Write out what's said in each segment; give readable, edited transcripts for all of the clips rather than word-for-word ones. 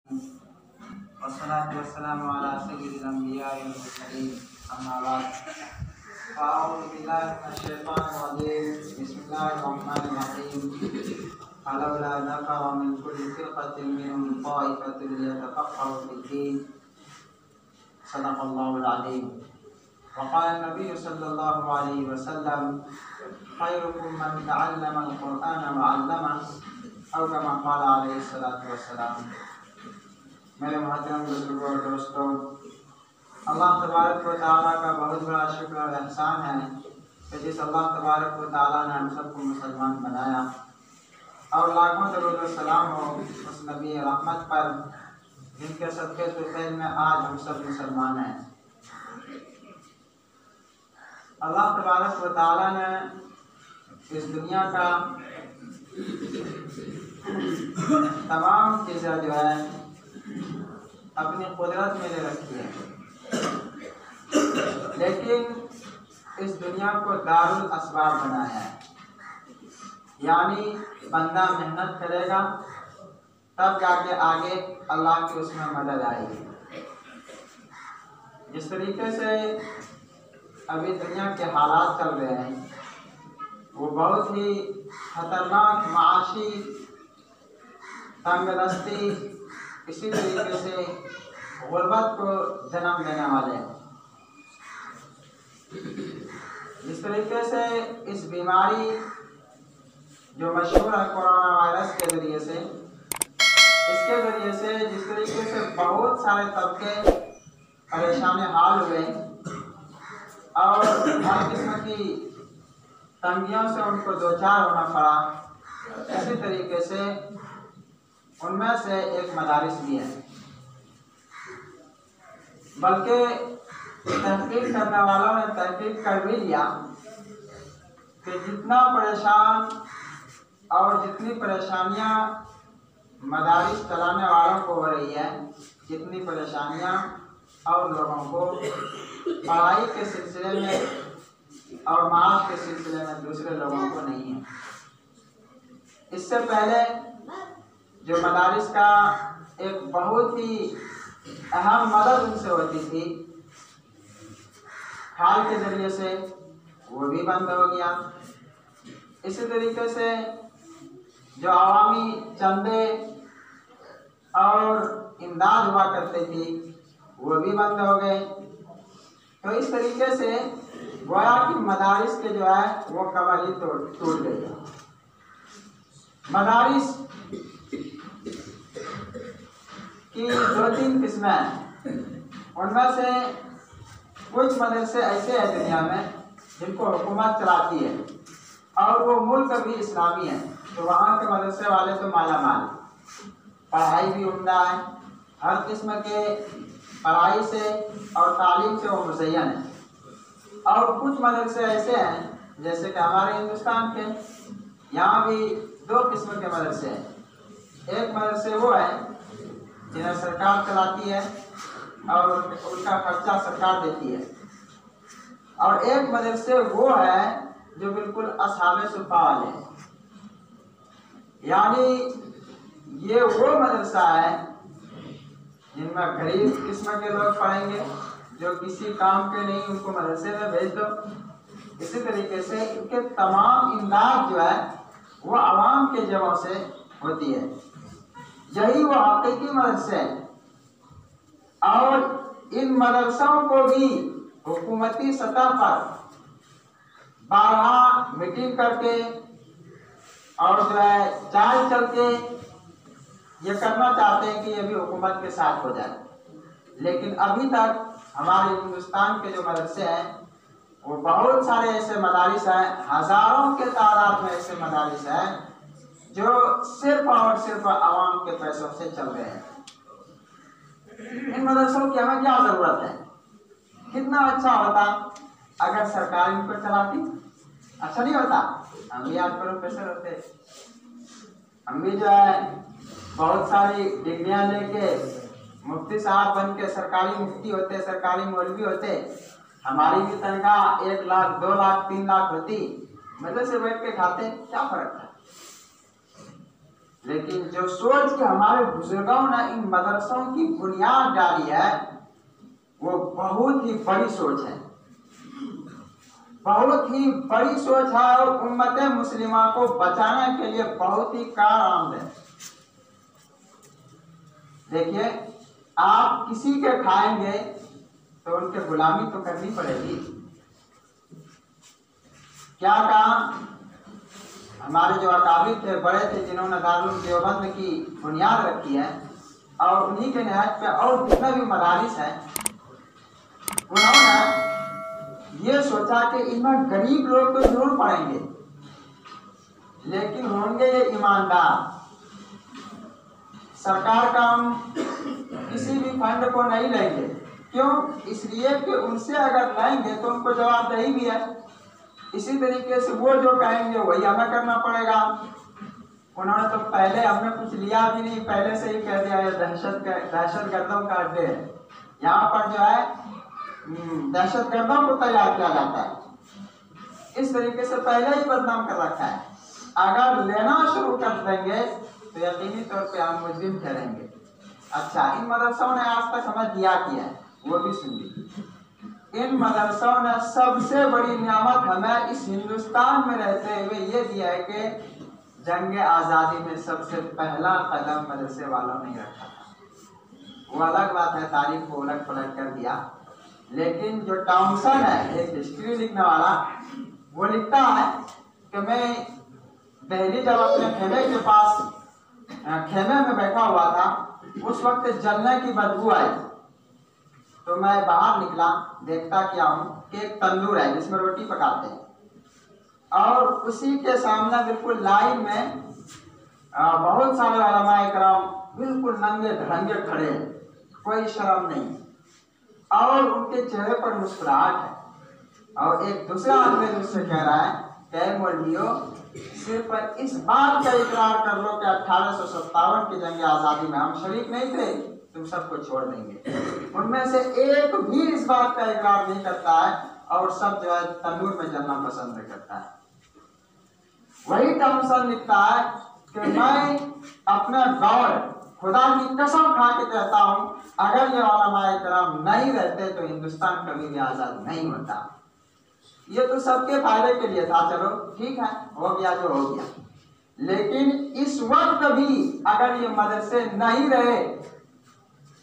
वस्सलातु वस्सलामु अला सय्यिदिल अंबिया'i वल मुरसलीन अम्मा बाद फ़अऊज़ु बिल्लाहि मिनश शैतानिर रजीम बिस्मिल्लाहिर रहमानिर रहीम फलौला नफ़रा मिन कुल्लि फ़िरक़तिन मिनहुम ताइफ़तुन लियतफ़क़्क़हू फ़िद्दीन सदक़ल्लाहुल अज़ीम। वक़ाल नबी सल्लल्लाहु अलैहि वसल्लम खैरुकुम मन तअल्लमल क़ुरआन व अल्लमह औ कमा क़ाल अलैहि सल्लतु वस्सलाम। मेरे मोहतरम बुजुर्गों और दोस्तों, अल्लाह तबारक व तआला का बहुत बड़ा शुक्र और एहसान है कि जिस अल्लाह तबारक व तआला ने हम सबको मुसलमान बनाया और लाखों दरूद व सलाम हो उस नबी रहमत पर जिनके सदक़े तुफ़ैल में आज हम सब मुसलमान हैं। अल्लाह तबारक व तआला ने इस दुनिया का तमाम चीज़ें जो है अपनी कुदरत में ले रखी है, लेकिन इस दुनिया को दारुल असबाब बनाया है। यानी बंदा मेहनत करेगा तब जाके आगे अल्लाह की उसमें मदद आएगी। जिस तरीके से अभी दुनिया के हालात चल रहे हैं वो बहुत ही खतरनाक, माशी, तंगदस्ती, इसी तरीके से गुर्बत को जन्म देने वाले हैं। जिस तरीके से इस बीमारी जो मशहूर है कोरोना वायरस के ज़रिए से, इसके ज़रिए से जिस तरीके से बहुत सारे तबके परेशान हाल हुए और हर किस्म की तंगियों से उनको दो चार होना पड़ा, इसी तरीके से उनमें से एक मदारिस भी है। बल्कि तहकीक करने वालों ने तहकीक कर भी लिया कि जितना परेशान और जितनी परेशानियां मदारिस चलाने वालों को हो रही है, जितनी परेशानियां और लोगों को पढ़ाई के सिलसिले में और माश के सिलसिले में दूसरे लोगों को नहीं है। इससे पहले जो मदारिस का एक बहुत ही अहम मदद उनसे होती थी खाल के ज़रिए से, वो भी बंद हो गया। इसी तरीके से जो आवामी चंदे और इमदाद हुआ करते थी वो भी बंद हो गए। तो इस तरीके से गोया कि मदारिस के जो है वो कमर ही टूट गई। मदारिस की दो तीन किस्में हैं, उनमें से कुछ मदरसे ऐसे हैं दुनिया में जिनको हुकूमत चलाती है और वो मुल्क भी इस्लामी है, तो वहाँ के मदरसे वाले तो माला माल, पढ़ाई भी उम्दा है, हर किस्म के पढ़ाई से और तालीम से वो मुज़य्यन है। और कुछ मदरसे ऐसे हैं जैसे कि हमारे हिंदुस्तान के, यहाँ भी दो किस्म के मदरसे हैं। एक मदरसे वो है जिन्हें सरकार चलाती है और उनका खर्चा सरकार देती है, और एक मदरसे वो है जो बिल्कुल असहाबे सुफ़ा वाले हैं। यानी ये वो मदरसा है जिनमें गरीब किस्म के लोग पढ़ेंगे जो किसी काम के नहीं, उनको मदरसे में भेज दो। इसी तरीके से इनके तमाम इमदाद जो है वो आवाम के जगहों से होती है। यही वो हकीकी मदरसे हैं। और इन मदरसों को भी हुकूमती सतह पर बारहा मीटिंग करके और जो है चाल चल के ये करना चाहते हैं कि ये भी हुकूमत के साथ हो जाए, लेकिन अभी तक हमारे हिंदुस्तान के जो मदरसे हैं वो बहुत सारे ऐसे मदारिस हैं, हज़ारों के तादाद में ऐसे मदारिस हैं जो सिर्फ और सिर्फ आवाम के पैसों से चल रहे हैं। इन मदरसों की हमें क्या ज़रूरत है? कितना अच्छा होता अगर सरकार इनको चलाती। अच्छा नहीं होता? हम भी आज प्रोफेसर होते, हम भी जो है बहुत सारी डिग्रियां लेके मुफ्ती साहब बन के सरकारी मुफ्ती होते, सरकारी मौलवी होते, हमारी भी तनख्वाह 1 लाख 2 लाख 3 लाख होती, मजे से बैठ के खाते, क्या फर्क है? लेकिन जो सोच के हमारे बुजुर्गों ने इन मदरसों की बुनियाद डाली है वो बहुत ही बड़ी सोच है, बहुत ही बड़ी सोच है और उम्मत मुस्लिमा को बचाने के लिए बहुत ही कारआमद है। देखिए, आप किसी के खाएंगे तो उनके गुलामी तो करनी पड़ेगी। क्या कहा, हमारे जो अकाबिर थे, बड़े थे, जिन्होंने दारुल देवबंद की बुनियाद रखी है और उन्हीं के नहज पे और जितने भी मदारिस हैं, उन्होंने ये सोचा कि इनमें गरीब लोग तो जरूर पढ़ेंगे लेकिन होंगे ये ईमानदार। सरकार का हम किसी भी फंड को नहीं लेंगे, क्यों? इसलिए कि उनसे अगर लेंगे तो उनको जवाबदेही भी है। इसी तरीके से वो जो कहेंगे वही हमें करना पड़ेगा। उन्होंने तो पहले हमने कुछ लिया भी नहीं, पहले से ही कह दिया है दहशत गर्दों का अड्डे है, यहाँ पर जो है दहशत गर्दों को तैयार किया जाता है। इस तरीके से पहले ही बदनाम कर रखा है। अगर लेना शुरू कर देंगे तो यकीनी तौर पे हम मुजरिम ठहरेंगे। अच्छा, इन मदरसों ने आज तक हमें दिया किया है वो भी सुनिए। इन मदरसों ने सबसे बड़ी नियामत हमें इस हिंदुस्तान में रहते हुए ये दिया है कि जंग आज़ादी में सबसे पहला कदम मदरसे वालों ने रखा था। वो अलग बात है, तारीख को उलट पलट कर दिया, लेकिन जो टॉमसन है, एक हिस्ट्री लिखने वाला, वो लिखता है कि मैं पहली जब अपने खेमे के पास खेमे में बैठा हुआ था, उस वक्त जलने की बदबू आई तो मैं बाहर निकला, देखता क्या हूँ कि एक तंदूर है जिसमें रोटी पकाते हैं और उसी के सामने बिल्कुल लाइन में बहुत सारे उलमाए किराम बिल्कुल नंगे धड़ंगे खड़े हैं, कोई शर्म नहीं और उनके चेहरे पर मुस्कुराहट है। और एक दूसरा आदमी मुझसे कह रहा है कि मौलवियों, सिर्फ इस बात का इकरार कर लो कि 1857 की जंग आज़ादी में हम शरीक नहीं थे, तुम सबको छोड़ देंगे। उनमें से एक भी इस बात का इकरार नहीं करता है और सब जो है तंदूर में जलना पसंद करता है। वही टॉमसन लिखता है कि मैं अपने दौर खुदा की कसम खा के कहता हूँ, अगर ये उलमाए किराम नहीं रहते तो हिंदुस्तान कभी भी आज़ाद नहीं होता। ये तो सबके फायदे के लिए था, चलो ठीक है, हो गया जो हो गया, लेकिन इस वक्त भी अगर ये मदरसे नहीं रहे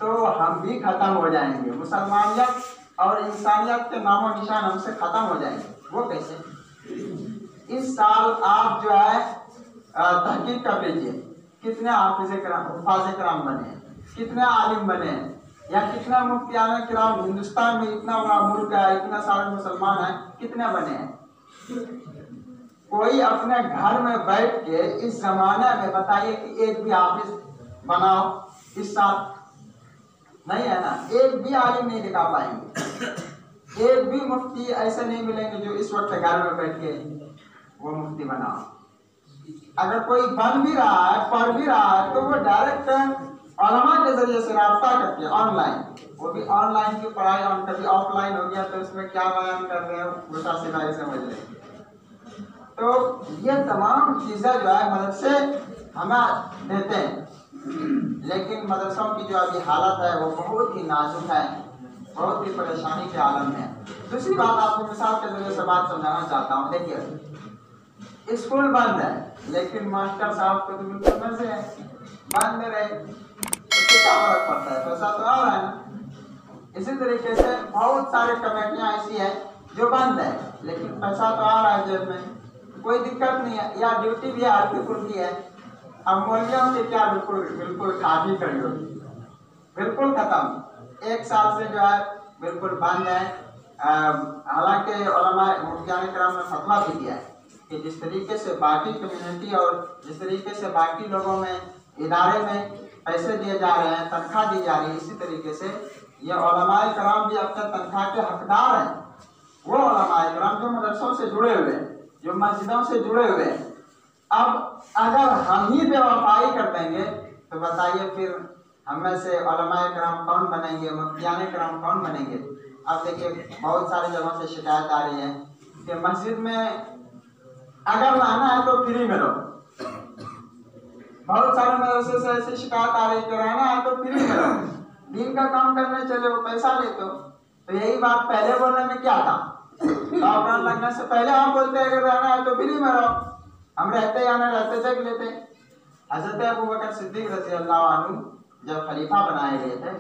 तो हम भी खत्म हो जाएंगे। मुसलमानियत और इंसानियत के नामो निशान हमसे खत्म हो जाएंगे। वो कैसे? इस साल आप जो है तहकीक कर लीजिए, कितने हाफिज़े किराम बने हैं, कितने आलिम बने हैं, या कितना मुफ्तियाने किराम, हिंदुस्तान में इतना बड़ा मुल्क है, इतना सारे मुसलमान हैं, कितने बने हैं? कोई अपने घर में बैठ के इस जमाने में बताइए कि एक भी हाफिज बनाओ इस साल, नहीं है ना, एक भी आलिम नहीं दिखा पाएंगे। एक भी मुफ्ती ऐसे नहीं मिलेंगे जो इस वक्त घर में बैठ के वो मुफ्ती बनाओ। अगर कोई बन भी रहा है, पढ़ भी रहा है, तो वो डायरेक्ट उलमा के जरिए से रास्ता करके ऑनलाइन, वो भी ऑनलाइन की पढ़ाई, कभी ऑफलाइन हो गया तो उसमें क्या बयान कर रहे हैं उल्टा सीधा ही समझ लेंगे। तो ये तमाम चीज़ें जो है मदरसे हमें देते हैं, लेकिन मदरसों की जो अभी हालत है वो बहुत ही नाजुक है, बहुत ही परेशानी के आलम है। दूसरी बात आपको मिसाल के जरिए से बात समझाना चाहता हूँ। देखिए, स्कूल बंद है लेकिन मास्टर साहब को तो बिल्कुल मजे है, बंद में रहे उससे क्या फर्क पड़ता है, पैसा तो आ रहा है ना। इसी तरीके से बहुत सारे कमेटियाँ ऐसी है जो बंद है लेकिन पैसा तो आ रहा है जेब में, कोई दिक्कत नहीं है, या ड्यूटी भी हल्की फुल्की है। अब मौलवियों से क्या बिल्कुल खाली खड़ी होगी, बिल्कुल खत्म, एक साल से जो है बिल्कुल बंद है। हालांकि उलमा मुफ्तियाने किराम ने फतवा भी दिया है कि जिस तरीके से बाकी कम्युनिटी और जिस तरीके से बाकी लोगों में इदारे में पैसे दिए जा रहे हैं, तनख्वाह दी जा रही है, इसी तरीके से ये उलमाए किराम भी अपने तनख्वाह के हकदार हैं। वो उलमाए किराम जो मदरसों से जुड़े हुए हैं, जो मस्जिदों से जुड़े हुए हैं। अब अगर हम ही बेवफाई कर देंगे तो बताइए फिर हम में से उलमाए किराम कौन बनेंगे, मुफ्तियाने किराम कौन बनेंगे? अब देखिए, बहुत सारी जगहों से शिकायत आ रही है कि मस्जिद में अगर रहना है तो फ्री में रहो, बहुत सारे मदरसे से ऐसी शिकायत आ रही कि रहना है तो फ्री में रहो, दिन का काम करने चले हो पैसा लेते हो। तो यही बात पहले बोलने में क्या था, लॉकडाउन लगने से पहले हम बोलते अगर रहना है तो फ्री में रहो, हम रहते या न रहते देख लेते। हजरत अबू बकर सिद्दीक रज़ी अल्लाह अन्हु जब खलीफा बनाए गए थे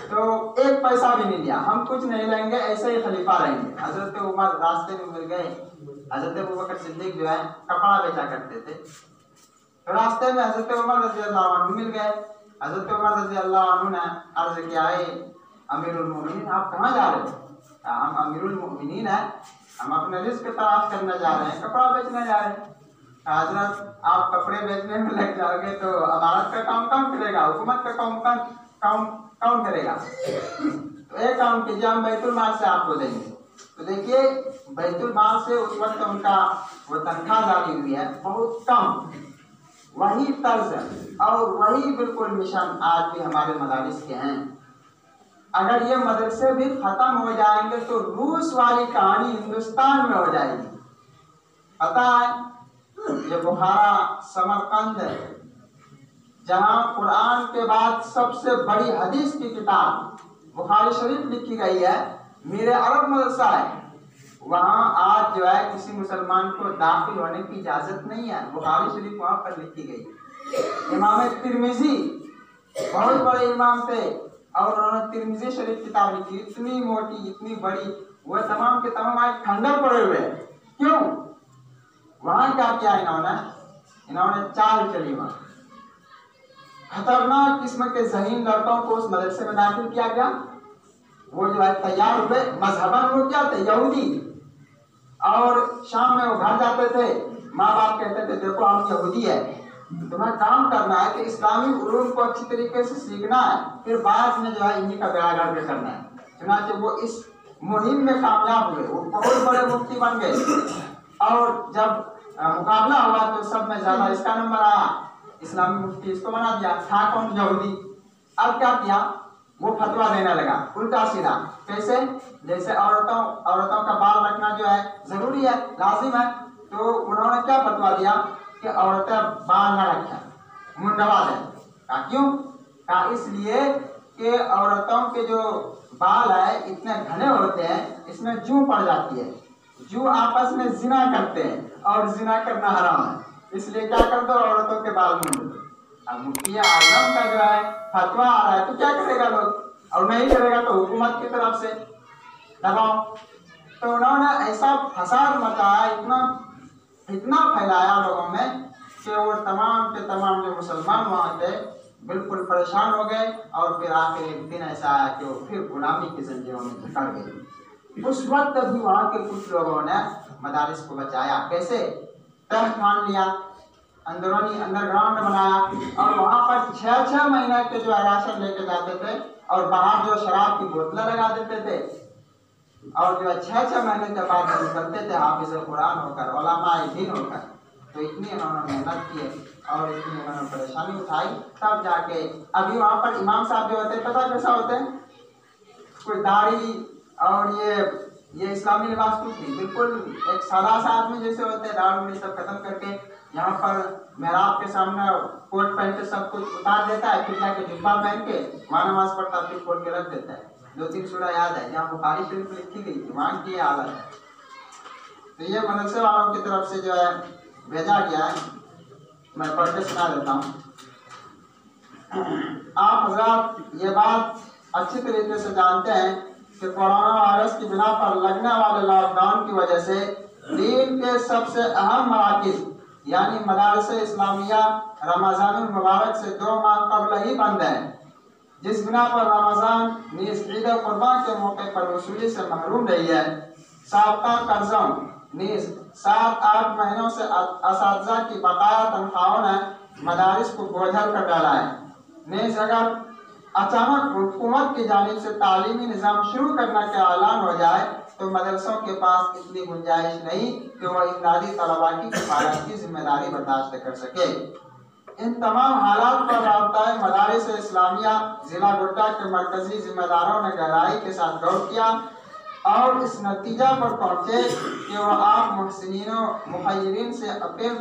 तो एक पैसा भी नहीं लिया, हम कुछ नहीं लेंगे ऐसे ही खलीफा रहेंगे। हजरत उमर रास्ते में मिल गए, हजरत अबू बकर सिद्दीक जो है कपड़ा बेचा करते थे, तो रास्ते में हजरत उमर रज़ी अल्लाह अन्हु मिल गए। हजरत उमर रज़ी अल्लाह अन्हु ने अर्ज किया, अमीरुल मोमिनीन आप कहाँ जा रहे हो? हम अमीरुल मोमिनीन है, हम अपने रिस्क तलाश करने जा रहे हैं, कपड़ा बेचने जा रहे हैं। हजरत आप कपड़े बेचने में लग जाओगे तो अदालत का काम कौन करेगा, हुकूमत का काम कौन करेगा? तो एक काम कीजिए, हम बैतुल माल से आपको देंगे। तो देखिए बैतुल माल से उस वक्त उनका वो तनख्वाह जारी हुई है बहुत कम, वही तर्ज और वही बिल्कुल मिशन आज भी हमारे मदारिस के हैं। अगर ये मदरसे भी खत्म हो जाएंगे तो रूस वाली कहानी हिंदुस्तान में हो जाएगी। पता है ये बुखारा समरकंद जहां कुरान के बाद सबसे बड़ी हदीस की किताब बुखारी शरीफ लिखी गई है, मेरे अरब मदरसा है, वहां आज जो है किसी मुसलमान को दाखिल होने की इजाजत नहीं है। बुखारी शरीफ वहां पर लिखी गई। इमाम तिरमिजी बहुत बड़े इमाम थे और उन्होंने तिरमिजी शरीफ किताब लिखी, इतनी मोटी इतनी बड़ी, वो तमाम के तमाम आज खंडर पड़े हुए हैं। क्यों? वहां क्या किया इन्होंने चाल चली, वहां खतरनाक किस्म के ज़हीन लड़कों को उस मदरसे में दाखिल किया गया। वो जो है तैयार हुए, मजहबन वो क्या थे, यहूदी, और शाम में वो घर जाते थे, माँ बाप कहते थे देखो हम यहूदी है, तुम्हें काम करना है कि इस्लामी उलूम को अच्छी तरीके से सीखना है, फिर बाद में जो है इन्हीं का बेड़ा गर्क करना है। चुनांचे वो इस मुहिम में कामयाब हुए, वो बहुत बड़े मुफ्ती बन गए। और जब मुकाबला हुआ तो सब में ज्यादा इसका नंबर आया, इस्लामी मुफ्ती इसको बना दिया, था कौन, यहूदी। अब क्या किया, वो फतवा देने लगा उल्टा सीधा। कैसे? जैसे औरतों का बाल रखना जो है जरूरी है, लाजिम है, तो उन्होंने क्या फतवा दिया कि औरतें बाल न रखें, मुंडवा दें। कहा क्यों? कहा इसलिए कि औरतों के जो बाल है इतने घने होते हैं, इसमें जूं पड़ जाती है, जूं आपस में जिना करते हैं और जिना करना हराम है, इसलिए क्या कर दो, औरतों के बाल मुंड दो। अब मुफ्ती आजम का जो है फतवा आ रहा है तो क्या करेगा लोग, और नहीं करेगा तो हुकूमत की तरफ से दबाव। तो उन्होंने ऐसा फसाद मचाया, इतना फैलाया लोगों में कि वो तमाम के तमाम जो मुसलमान वहाँ थे बिल्कुल परेशान हो गए। और फिर आखिर एक दिन ऐसा आया कि वो फिर गुलामी की जंजीरों में जकड़ गए। उस वक्त भी वहाँ के कुछ लोगों ने मदारिस को बचाया। कैसे? तह खान लिया, अंडरग्राउंड बनाया, और वहाँ पर 6-6 महीने के जो राशन लेके जाते थे और बाहर जो शराब की बोतलें लगा देते थे, और जो 6-6 महीने के बाद निकलते थे हाफिज कुरान होकर, उलमाए दीन होकर। तो इतनी उन्होंने मेहनत की और इतनी उन्होंने परेशानी उठाई, तब जाके अभी वहाँ पर इमाम साहब जो होते हैं पता कैसा होते हैं, कोई दाढ़ी और ये इस्लामी लिबास कुछ नहीं, बिल्कुल एक सादा सा आदमी जैसे होते हैं, दाढ़ी सब खत्म करके यहाँ पर मेहराब के सामने कोट पहन के सब कुछ उतार देता है, फिर जाके जुब्बा पहन के वहाँ नमाज पढ़ता, फिर खोल के रख देता है। 2-3 सूरह याद है जहाँ बुखारी शरीफ लिखी गई थी, वहाँ की हालत है। तो ये मदरसे वालों की तरफ से जो है भेजा गया है, मैं पढ़ के सुना देता हूँ। आप हज़रात ये बात अच्छी तरीके से जानते हैं कि कोरोना वायरस की बिना पर लगने वाले लॉकडाउन की वजह से दीन के सबसे अहम मराकिज़ यानी मदारसे इस्लामिया रमज़ान मुबारक से 2 माह कबल ही बंद है, जिस बिना पर रमज़ान नीज़ ईद कुर्बान के मौके पर वसूली से महरूम रही है। साबका कर्जों नीज़ 7-8 महीनों से असातिज़ा की बकाया तनख्वाहों ने मदारिस को बोझल कर डाला है। नीज़ अगर अचानक हुकूमत की जानिब से तालीमी निज़ाम शुरू करने का ऐलान हो जाए तो मदरसों के पास इतनी गुंजाइश नहीं कि वह इमदादी तलबा की किफ़ायत की जिम्मेदारी बर्दाश्त कर सके। इन तमाम हालात पर राब्ता मदारिस इस्लामिया ज़िला गोड्डा के मरकजी जिम्मेदारों ने गहराई के साथ गौर किया और इस नतीजा पर पहुँचे कि वह आप मुहसिनीनों मुखय्यरीन से अपील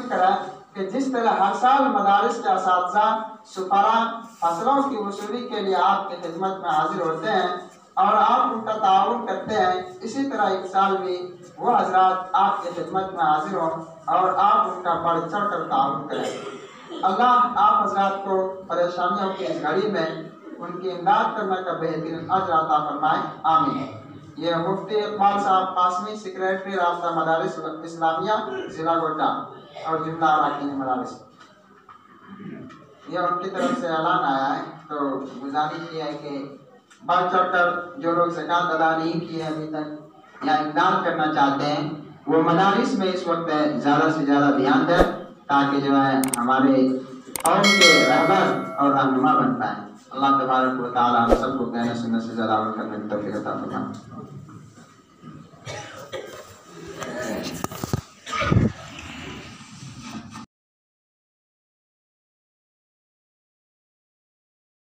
करें कि जिस तरह हर साल मदारिस के असातिज़ा सुफरा फसलों की वसूली के लिए आपकी खिदमत में हाजिर होते हैं और आप उनका ताउन करते हैं, इसी तरह एक साल भी वो हजरात आपकी खिदमत में हाजिर हों और आप उनका बढ़ चढ़ कर ताउन करें। अल्लाह आप हजरात को परेशानियों की इस घड़ी में उनकी इमदाद करने का बेहतरीन अजर अता फरमाए, आमीन। ये मुफ्ती इकबाल साहब कासमी, सेक्रेटरी राब्ता मदारिस इस्लामिया जिला गोड्डा और जुमला अरकान मदारिस, यह उनकी तरफ से ऐलान आया है। तो गुजारिश ये है कि बढ़ चढ़ कर जो लोग ज़कात अदा नहीं किए अभी तक या इमदाद करना चाहते हैं, वो मदारिस में इस वक्त ज़्यादा से ज़्यादा ध्यान दें ताकि जो है हमारे कौम के रहबर और रहनुमा बन पाए। अल्लाह तबारक व तआला हम सबको कहने सुनने से ज़्यादा अमल करने की तौफीक अता फरमाए।